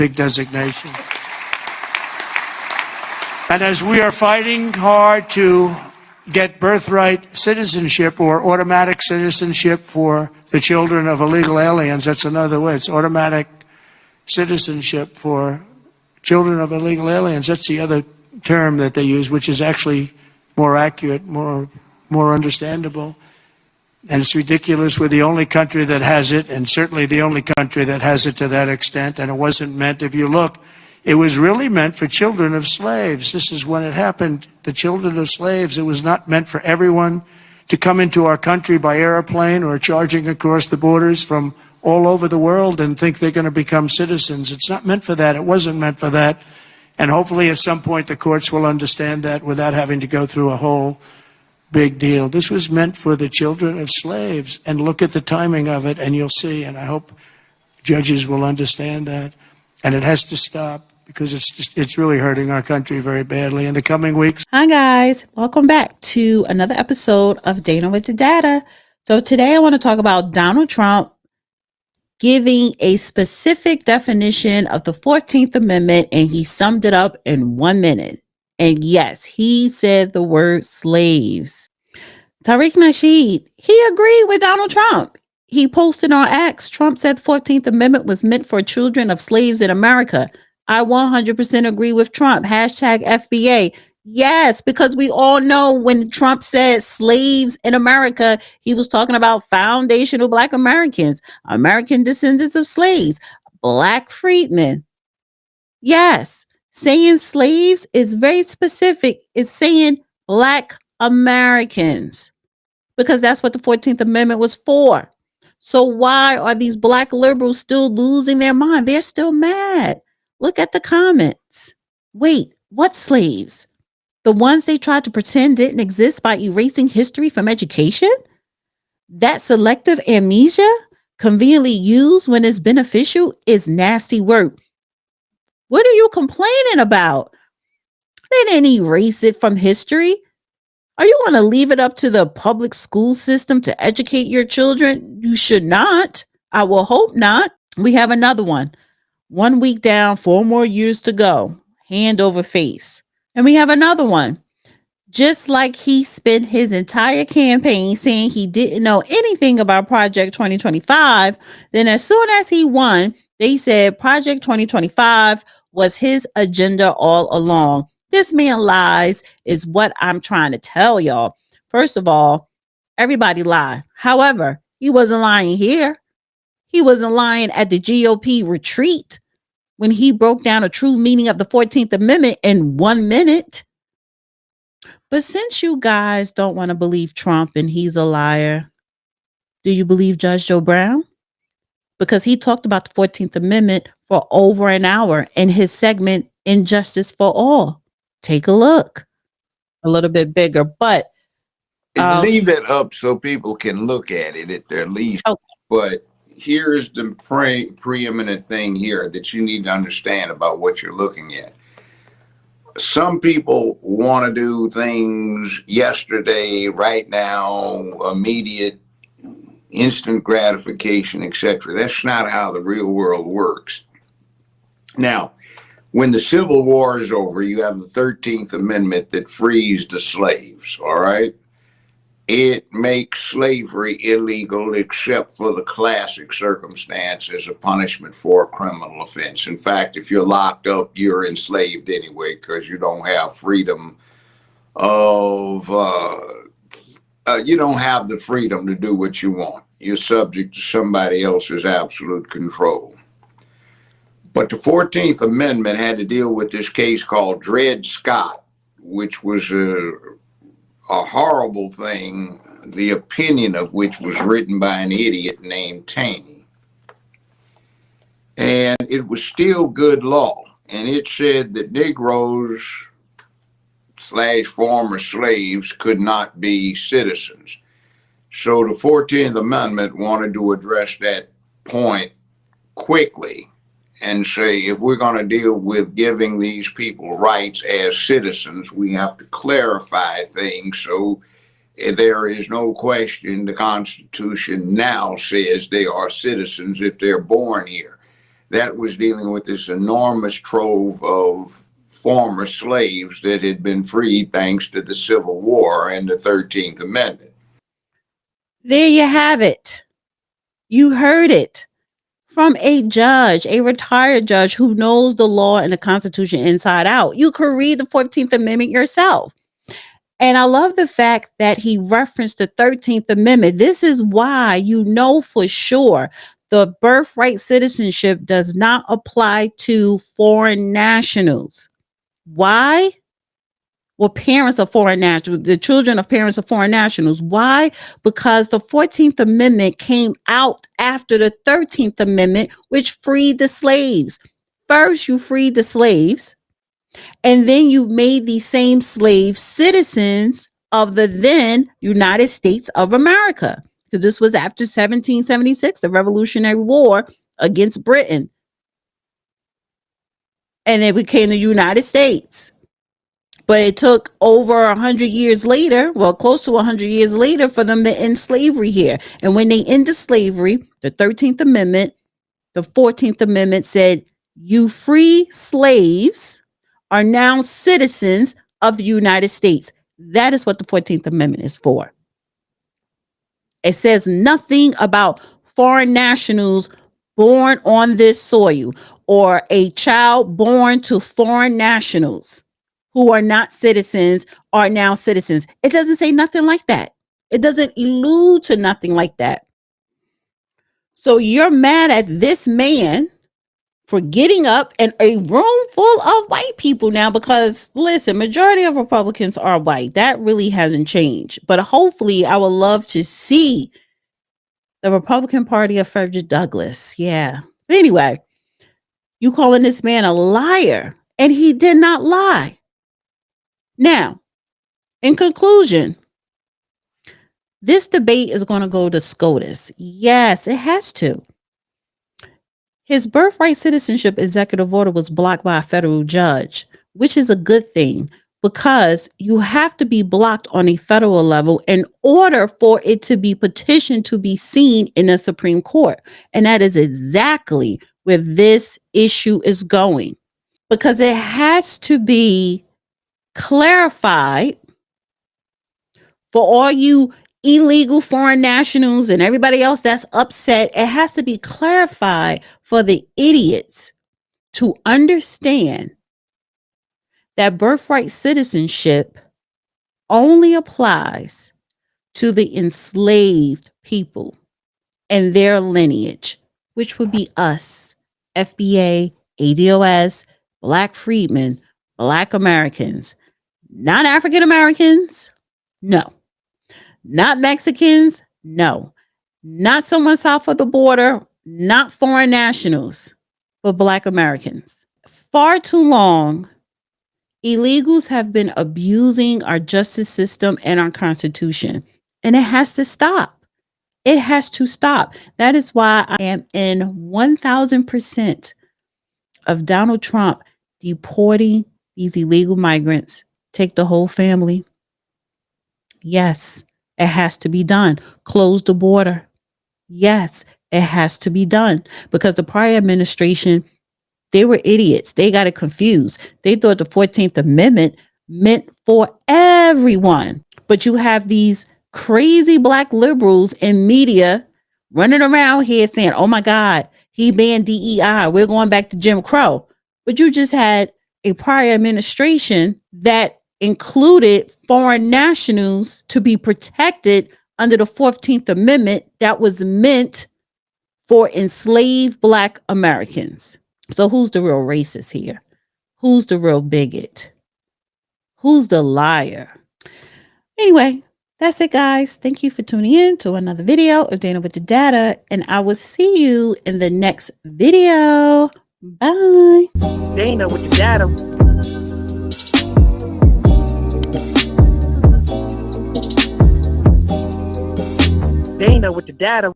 big designation. And as we are fighting hard to get birthright citizenship or automatic citizenship for the children of illegal aliens, that's another way. It's automatic citizenship for children of illegal aliens. That's the other term that they use, which is actually more accurate, more understandable. And it's ridiculous. We're the only country that has it, and certainly the only country that has it to that extent. And it wasn't meant, if you look, it was really meant for children of slaves. This is when it happened, the children of slaves. It was not meant for everyone to come into our country by airplane or charging across the borders from all over the world and think they're going to become citizens. It's not meant for that. It wasn't meant for that. And hopefully at some point the courts will understand that without having to go through a whole big deal. This was meant for the children of slaves. And look at the timing of it and you'll see. And I hope judges will understand that. And it has to stop because it's really hurting our country very badly in the coming weeks. Hi guys, welcome back to another episode of Dana with the Data. So today I want to talk about Donald Trump giving a specific definition of the 14th Amendment, and he summed it up in 1 minute. And yes, he said the word slaves. Tariq Nasheed, he agreed with Donald Trump. He posted on X, Trump said the 14th Amendment was meant for children of slaves in America. I 100% agree with Trump. Hashtag FBA. Yes, because we all know when Trump said slaves in America, he was talking about foundational Black Americans, American descendants of slaves, Black freedmen. Yes, saying slaves is very specific. It's saying Black Americans because that's what the 14th Amendment was for. So why are these Black liberals still losing their mind? They're still mad. Look at the comments. Wait, what slaves? The ones they tried to pretend didn't exist by erasing history from education? That selective amnesia, conveniently used when it's beneficial, is nasty work. What are you complaining about? They didn't erase it from history. Are you going to leave it up to the public school system to educate your children? You should not. I will hope not. We have another one. 1 week down, 4 more years to go. Hand over face. And we have another one. Just like he spent his entire campaign saying he didn't know anything about Project 2025, then as soon as he won, they said Project 2025 was his agenda all along. This man lies is what I'm trying to tell y'all. First of all, everybody lie. However, he wasn't lying here. He wasn't lying at the GOP retreat when he broke down a true meaning of the 14th Amendment in 1 minute. But since you guys don't want to believe Trump and he's a liar, do you believe Judge Joe Brown? Because he talked about the 14th Amendment for over an hour in his segment, Injustice for All. Take a look. A little bit bigger, but leave it up so people can look at it at their least. Okay. But here's the preeminent thing here that you need to understand about what you're looking at. Some people want to do things yesterday, right now, immediate, instant gratification, etc. That's not how the real world works. Now, when the Civil War is over, you have the 13th Amendment that frees the slaves, all right? It makes slavery illegal except for the classic circumstance as a punishment for a criminal offense. In fact, if you're locked up, you're enslaved anyway because you don't have freedom of, you don't have the freedom to do what you want. You're subject to somebody else's absolute control. But the 14th Amendment had to deal with this case called Dred Scott, which was a horrible thing, the opinion of which was written by an idiot named Taney. And it was still good law. And it said that Negroes / former slaves could not be citizens. So the 14th Amendment wanted to address that point quickly and say, if we're going to deal with giving these people rights as citizens, we have to clarify things so there is no question the Constitution now says they are citizens if they're born here. that was dealing with this enormous trove of former slaves that had been freed thanks to the Civil War and the 13th Amendment. There you have it. You heard it from a judge, a retired judge who knows the law and the Constitution inside out. You could read the 14th Amendment yourself. And I love the fact that he referenced the 13th Amendment. This is why you know for sure the birthright citizenship does not apply to foreign nationals. Why? Well, parents of foreign nationals, the children of parents of foreign nationals. Why? Because the 14th Amendment came out after the 13th Amendment, which freed the slaves. First, you freed the slaves, and then you made these same slaves citizens of the then United States of America, because this was after 1776, the Revolutionary War against Britain. And it became the United States. But it took over 100 years later, well, close to 100 years later, for them to end slavery here. And when they ended slavery, the 13th Amendment, the 14th Amendment said, you free slaves are now citizens of the United States. That is what the 14th Amendment is for. It says nothing about foreign nationals born on this soil or a child born to foreign nationals who are not citizens are now citizens. It doesn't say nothing like that. It doesn't allude to nothing like that. So you're mad at this man for getting up in a room full of white people now, because listen, majority of Republicans are white. That really hasn't changed. But hopefully I would love to see the Republican Party of Frederick Douglass. Yeah. But anyway, you calling this man a liar, and he did not lie. Now, in conclusion, this debate is going to go to SCOTUS. Yes, it has to. His birthright citizenship executive order was blocked by a federal judge, which is a good thing, because you have to be blocked on a federal level in order for it to be petitioned to be seen in the Supreme Court. And that is exactly where this issue is going, because it has to be clarified for all you illegal foreign nationals and everybody else that's upset. It has to be clarified for the idiots to understand that birthright citizenship only applies to the enslaved people and their lineage, which would be us, FBA, ADOS, Black freedmen, Black Americans, not African Americans, no. Not Mexicans, no. Not someone south of the border, not foreign nationals, but Black Americans. Far too long, illegals have been abusing our justice system and our Constitution, and it has to stop. It has to stop. That is why I am in 1000% of Donald Trump deporting these illegal migrants. Take the whole family. Yes, it has to be done. Close the border. Yes, it has to be done, because the prior administration, they were idiots. They got it confused. They thought the 14th Amendment meant for everyone. But you have these crazy Black liberals in media running around here saying, oh my God, he banned DEI. We're going back to Jim Crow. But you just had a prior administration that included foreign nationals to be protected under the 14th Amendment that was meant for enslaved Black Americans. So who's the real racist here? Who's the real bigot? Who's the liar? Anyway, that's it, guys. Thank you for tuning in to another video of Dana with the Data, and I will see you in the next video. Bye. Dana with the Data. Dana with the Data.